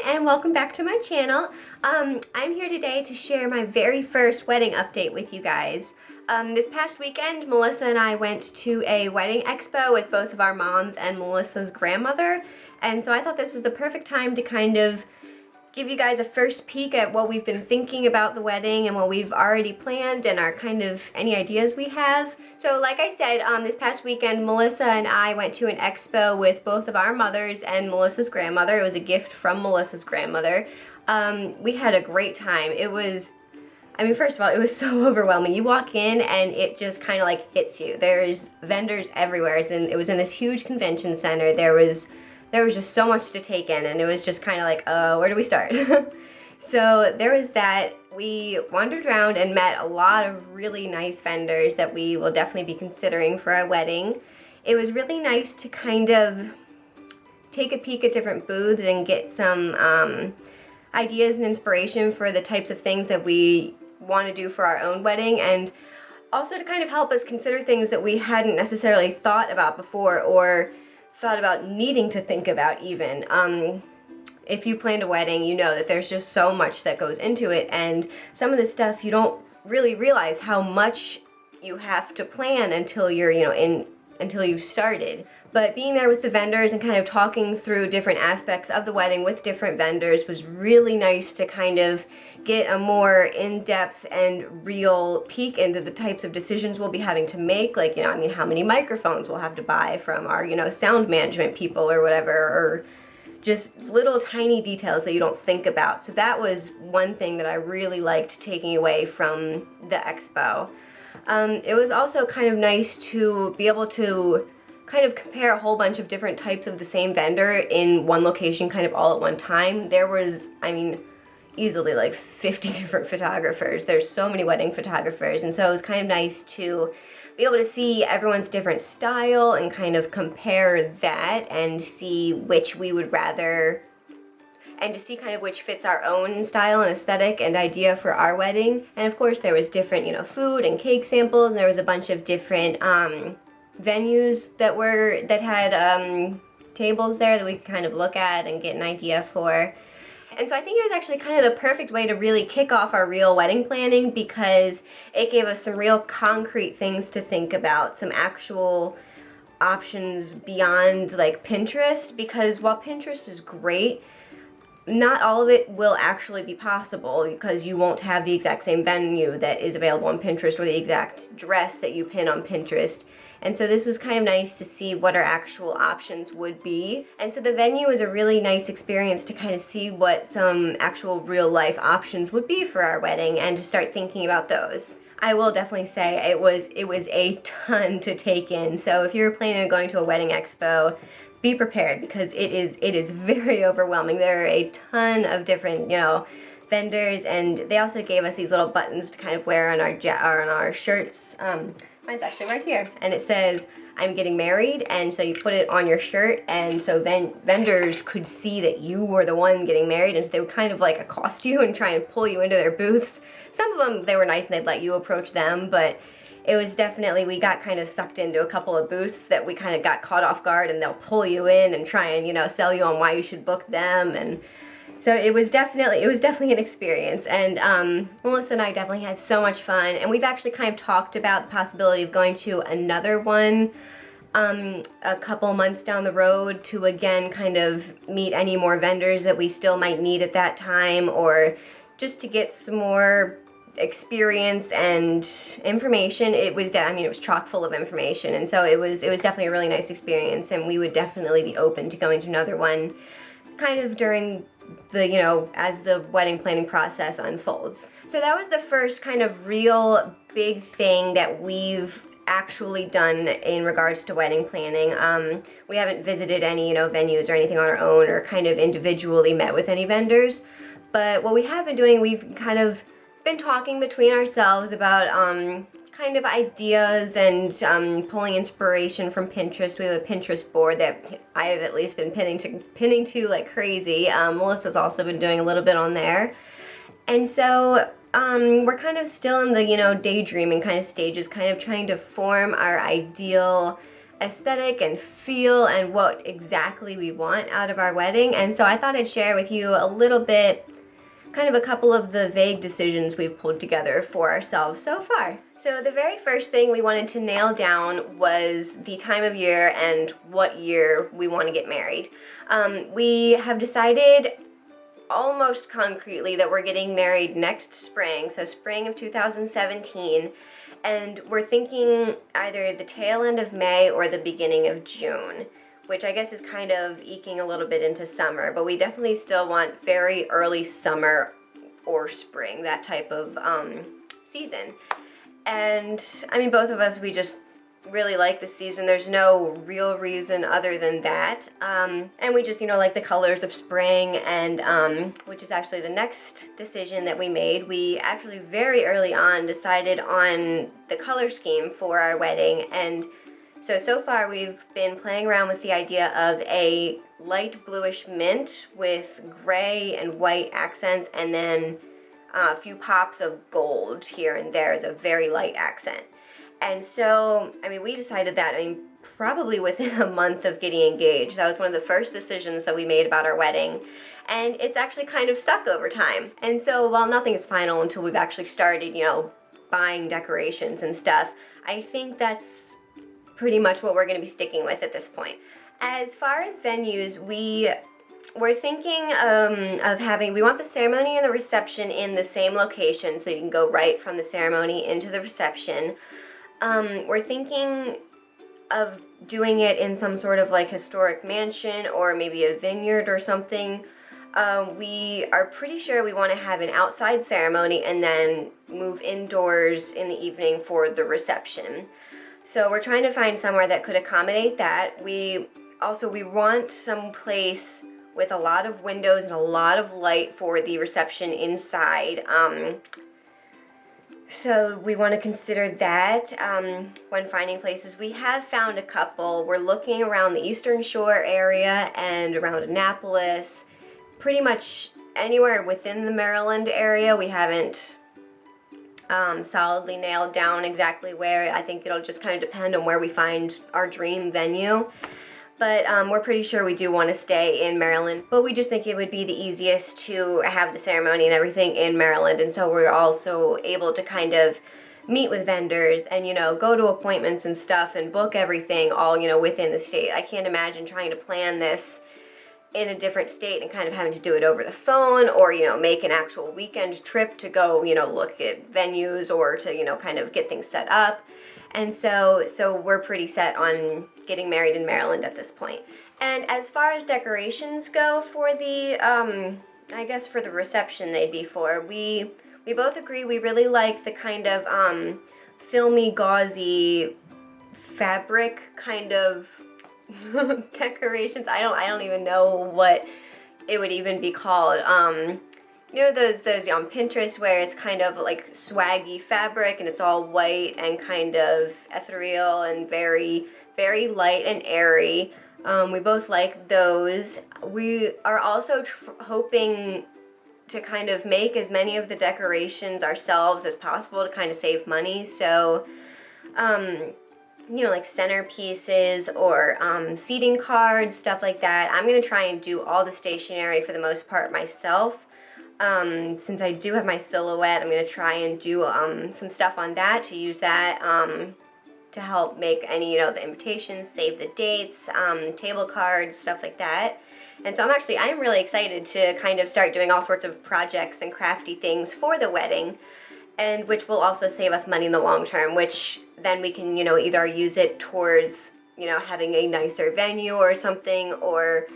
and welcome back to my channel. I'm here today to share my very first wedding update with you guys. This past weekend, Melissa and I went to a wedding expo with both of our moms and Melissa's grandmother, and so I thought this was the perfect time to kind of give you guys a first peek at what we've been thinking about the wedding and what we've already planned and our kind of any ideas we have. So like I said, this past weekend, Melissa and I went to an expo with both of our mothers and Melissa's grandmother. It was a gift from Melissa's grandmother. We had a great time. First of all, it was so overwhelming. You walk in and it just kind of like hits you. There's vendors everywhere. It was in this huge convention center. There was just so much to take in, and it was just kind of like, where do we start? So there was that. We wandered around and met a lot of really nice vendors that we will definitely be considering for our wedding. It was really nice to kind of take a peek at different booths and get some ideas and inspiration for the types of things that we want to do for our own wedding, and also to kind of help us consider things that we hadn't necessarily thought about before or thought about needing to think about even. If you've planned a wedding, you know that there's just so much that goes into it, and some of the stuff you don't really realize how much you have to plan until you're, until you've started. But being there with the vendors and kind of talking through different aspects of the wedding with different vendors was really nice to kind of get a more in-depth and real peek into the types of decisions we'll be having to make. Like, how many microphones we'll have to buy from our, sound management people or whatever, or just little tiny details that you don't think about. So that was one thing that I really liked taking away from the expo. It was also kind of nice to be able to kind of compare a whole bunch of different types of the same vendor in one location kind of all at one time. There was, easily like 50 different photographers. There's so many wedding photographers, and so it was kind of nice to be able to see everyone's different style and kind of compare that and see which we would rather, and to see kind of which fits our own style and aesthetic and idea for our wedding. And of course there was different, food and cake samples, and there was a bunch of different venues that had tables there that we could kind of look at and get an idea for. And so I think it was actually kind of the perfect way to really kick off our real wedding planning, because it gave us some real concrete things to think about, some actual options beyond like Pinterest, because while Pinterest is great, not all of it will actually be possible, because you won't have the exact same venue that is available on Pinterest or the exact dress that you pin on Pinterest. And so this was kind of nice to see what our actual options would be. And so the venue was a really nice experience to kind of see what some actual real life options would be for our wedding and to start thinking about those. I will definitely say it was a ton to take in. So if you're planning on going to a wedding expo, be prepared, because it is very overwhelming. There are a ton of different, vendors, and they also gave us these little buttons to kind of wear on our shirts. Mine's actually right here, and it says, "I'm getting married," and so you put it on your shirt, and so then vendors could see that you were the one getting married, and so they would kind of like accost you and try and pull you into their booths. Some of them, they were nice and they'd let you approach them, but it was definitely, we got kind of sucked into a couple of booths that we kind of got caught off guard, and they'll pull you in and try and, sell you on why you should book them. And so it was definitely an experience. And Melissa and I definitely had so much fun. And we've actually kind of talked about the possibility of going to another one a couple months down the road to again kind of meet any more vendors that we still might need at that time, or just to get some more experience and information. It was chock full of information, and so it was definitely a really nice experience, and we would definitely be open to going to another one kind of during the, as the wedding planning process unfolds. So that was the first kind of real big thing that we've actually done in regards to wedding planning. We haven't visited any, venues or anything on our own, or kind of individually met with any vendors, but what we have been doing, we've kind of been talking between ourselves about kind of ideas and pulling inspiration from Pinterest. We have a Pinterest board that I have at least been pinning to like crazy. Melissa's also been doing a little bit on there. And so we're kind of still in the, daydreaming kind of stages, kind of trying to form our ideal aesthetic and feel and what exactly we want out of our wedding. And so I thought I'd share with you a little bit, kind of a couple of the vague decisions we've pulled together for ourselves so far. So the very first thing we wanted to nail down was the time of year and what year we want to get married. We have decided almost concretely that we're getting married next spring, so spring of 2017, and we're thinking either the tail end of May or the beginning of June, which I guess is kind of eking a little bit into summer, but we definitely still want very early summer or spring, that type of season. And I mean, both of us, we just really like the season. There's no real reason other than that. And we just, like the colors of spring, and which is actually the next decision that we made. We actually very early on decided on the color scheme for our wedding, and so far we've been playing around with the idea of a light bluish mint with gray and white accents, and then a few pops of gold here and there as a very light accent. And so, I mean, we decided that, probably within a month of getting engaged. That was one of the first decisions that we made about our wedding. And it's actually kind of stuck over time. And so while nothing is final until we've actually started, buying decorations and stuff, I think that's pretty much what we're going to be sticking with at this point. As far as venues, we're thinking of having, we want the ceremony and the reception in the same location, so you can go right from the ceremony into the reception. We're thinking of doing it in some sort of like historic mansion or maybe a vineyard or something. We are pretty sure we want to have an outside ceremony and then move indoors in the evening for the reception. So we're trying to find somewhere that could accommodate that. We want some place with a lot of windows and a lot of light for the reception inside. So we want to consider that when finding places. We have found a couple. We're looking around the Eastern Shore area and around Annapolis, pretty much anywhere within the Maryland area. We haven't solidly nailed down exactly where. I think it'll just kind of depend on where we find our dream venue. But we're pretty sure we do want to stay in Maryland. But we just think it would be the easiest to have the ceremony and everything in Maryland. And so we're also able to kind of meet with vendors and, go to appointments and stuff and book everything all, within the state. I can't imagine trying to plan this in a different state and kind of having to do it over the phone or, make an actual weekend trip to go, look at venues or to, kind of get things set up. And so we're pretty set on getting married in Maryland at this point. And as far as decorations go for the, I guess for the reception they'd be for, we both agree we really like the kind of filmy, gauzy fabric kind of decorations. I don't even know what it would even be called. Those on Pinterest where it's kind of like swaggy fabric and it's all white and kind of ethereal and very, very light and airy. We both like those. We are also hoping to kind of make as many of the decorations ourselves as possible to kind of save money. So, like centerpieces or seating cards, stuff like that. I'm going to try and do all the stationery for the most part myself. Since I do have my silhouette, I'm going to try and do some stuff on that, to use that to help make any, the invitations, save the dates, table cards, stuff like that. And so I'm really excited to kind of start doing all sorts of projects and crafty things for the wedding, and which will also save us money in the long term, which then we can, either use it towards, having a nicer venue or something, or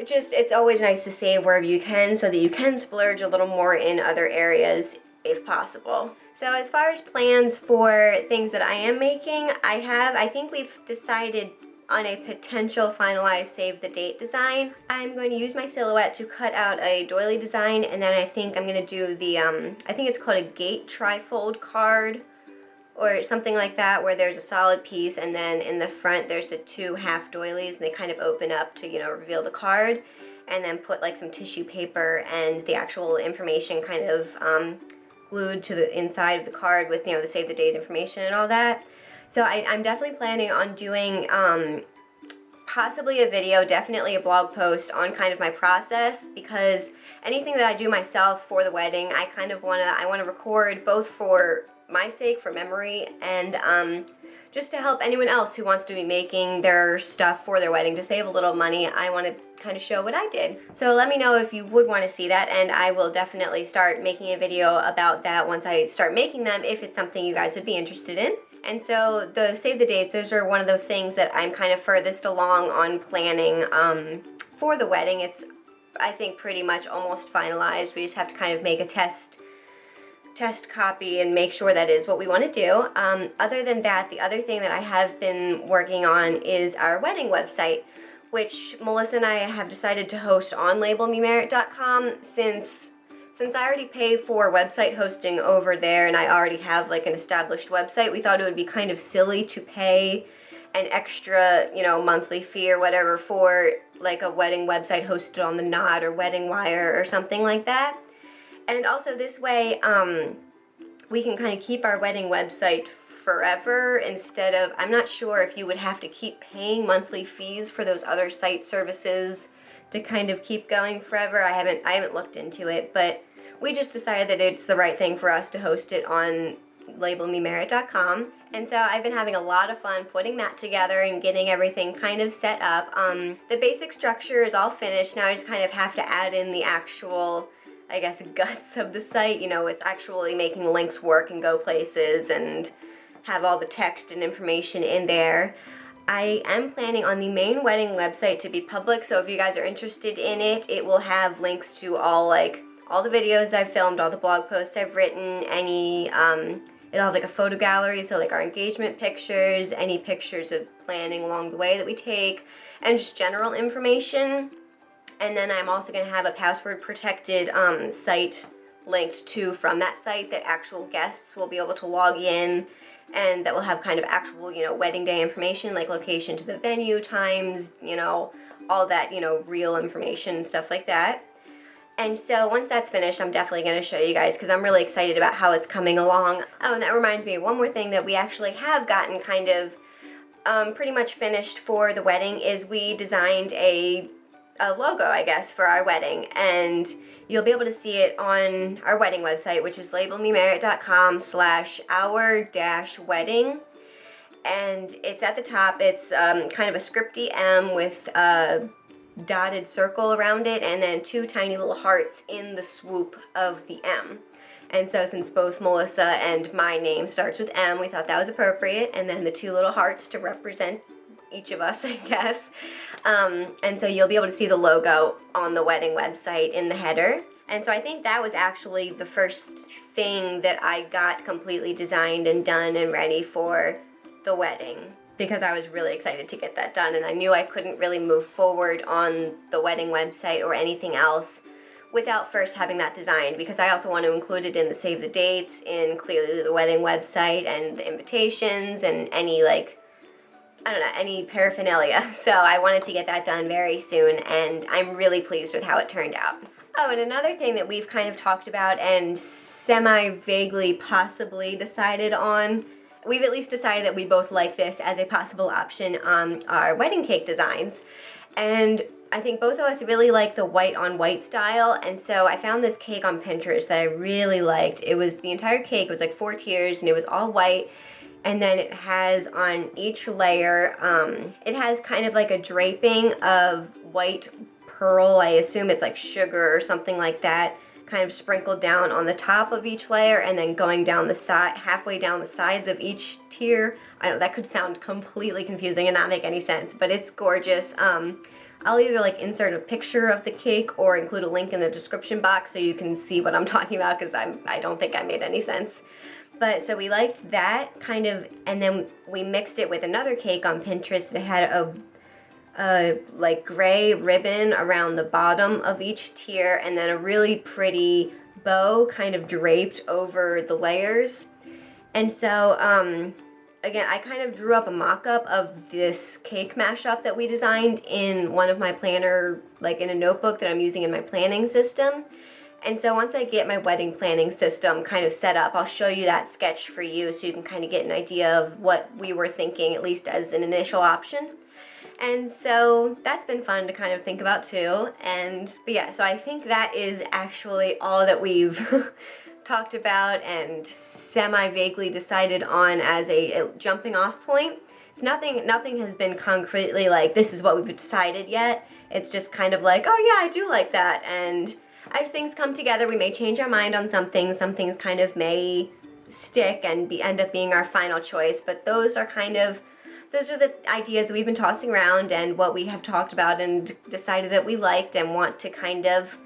it's always nice to save wherever you can so that you can splurge a little more in other areas if possible. So as far as plans for things that I am making, I think we've decided on a potential finalized save the date design. I'm going to use my silhouette to cut out a doily design, and then I think I'm going to do the, I think it's called a gate trifold card or something like that, where there's a solid piece and then in the front there's the two half doilies and they kind of open up to, reveal the card, and then put like some tissue paper and the actual information kind of glued to the inside of the card with, the save the date information and all that. So I'm definitely planning on doing possibly a video, definitely a blog post on kind of my process, because anything that I do myself for the wedding, I kind of I want to record both for my sake, for memory, and just to help anyone else who wants to be making their stuff for their wedding to save a little money. I want to kind of show what I did. So let me know if you would want to see that, and I will definitely start making a video about that once I start making them, if it's something you guys would be interested in. And so the save the dates, those are one of the things that I'm kind of furthest along on planning for the wedding. It's, I think, pretty much almost finalized. We just have to kind of make a test copy and make sure that is what we want to do. Other than that, the other thing that I have been working on is our wedding website, which Melissa and I have decided to host on labelmemerritxoxo since I already pay for website hosting over there and I already have like an established website. We thought it would be kind of silly to pay an extra, monthly fee or whatever for like a wedding website hosted on the Knot or Wedding Wire or something like that. And also this way, we can kind of keep our wedding website forever instead of, I'm not sure if you would have to keep paying monthly fees for those other site services to kind of keep going forever. I haven't looked into it, but we just decided that it's the right thing for us to host it on labelmemerrit.com. And so I've been having a lot of fun putting that together and getting everything kind of set up. The basic structure is all finished. Now I just kind of have to add in the actual, I guess, guts of the site, with actually making links work and go places and have all the text and information in there. I am planning on the main wedding website to be public, so if you guys are interested in it, it will have links to all the videos I've filmed, all the blog posts I've written, it'll have like a photo gallery, so like our engagement pictures, any pictures of planning along the way that we take, and just general information. And then I'm also going to have a password protected site linked to from that site that actual guests will be able to log in, and that will have kind of actual, wedding day information, like location to the venue, times, all that, real information, stuff like that. And so once that's finished, I'm definitely going to show you guys because I'm really excited about how it's coming along. Oh, and that reminds me, one more thing that we actually have gotten kind of pretty much finished for the wedding is we designed a logo, I guess, for our wedding, and you'll be able to see it on our wedding website, which is labelmemerrit.com/our-wedding, and it's at the top. It's kind of a scripty M with a dotted circle around it, and then two tiny little hearts in the swoop of the M. And so since both Melissa and my name starts with M, we thought that was appropriate, and then the two little hearts to represent each of us, I guess. And so you'll be able to see the logo on the wedding website in the header. And so I think that was actually the first thing that I got completely designed and done and ready for the wedding, because I was really excited to get that done, and I knew I couldn't really move forward on the wedding website or anything else without first having that designed, because I also want to include it in the save the dates, in clearly the wedding website, and the invitations, and any any paraphernalia. So I wanted to get that done very soon, and I'm really pleased with how it turned out. Oh, and another thing that we've kind of talked about and semi-vaguely possibly decided on, we've at least decided that we both like this as a possible option on our wedding cake designs. And I think both of us really like the white on white style, and so I found this cake on Pinterest that I really liked. It was, the entire cake was like 4 tiers, and it was all white. And then it has on each layer, it has kind of like a draping of white pearl. I assume it's like sugar or something like that, kind of sprinkled down on the top of each layer, and then going down the side, halfway down the sides of each tier. I know that could sound completely confusing and not make any sense, but it's gorgeous. I'll either like insert a picture of the cake or include a link in the description box so you can see what I'm talking about, because I don't think I made any sense. But so we liked that kind of, and then we mixed it with another cake on Pinterest that had a like gray ribbon around the bottom of each tier, and then a really pretty bow kind of draped over the layers. And so again, I kind of drew up a mock-up of this cake mashup that we designed in one of my planner, like in a notebook that I'm using in my planning system. And so once I get my wedding planning system kind of set up, I'll show you that sketch for you so you can kind of get an idea of what we were thinking, at least as an initial option. And so that's been fun to kind of think about too. But yeah, so I think that is actually all that we've talked about and semi-vaguely decided on as a jumping off point. It's nothing has been concretely like, this is what we've decided yet. It's just kind of like, oh yeah, I do like that. And as things come together, we may change our mind on some things kind of may stick and end up being our final choice. But those are the ideas that we've been tossing around and what we have talked about and decided that we liked and want to kind of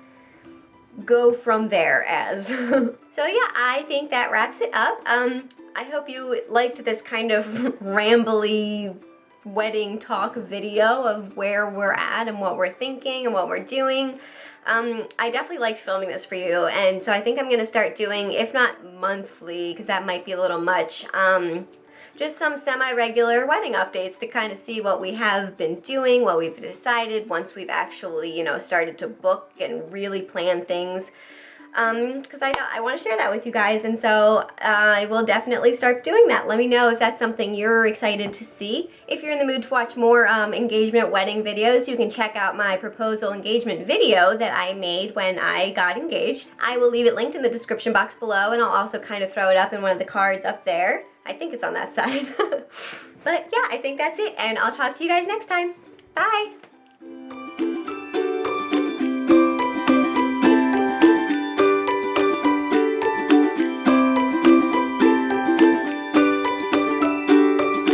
go from there as. So yeah, I think that wraps it up. I hope you liked this kind of rambly wedding talk video of where we're at and what we're thinking and what we're doing. I definitely liked filming this for you, and so I think I'm going to start doing, if not monthly, because that might be a little much, just some semi-regular wedding updates to kind of see what we have been doing, what we've decided once we've actually, started to book and really plan things. Because I want to share that with you guys, and so I will definitely start doing that. Let me know if that's something you're excited to see. If you're in the mood to watch more engagement wedding videos, you can check out my proposal engagement video that I made when I got engaged. I will leave it linked in the description box below, and I'll also kind of throw it up in one of the cards up there. I think it's on that side. But yeah, I think that's it, and I'll talk to you guys next time. Bye!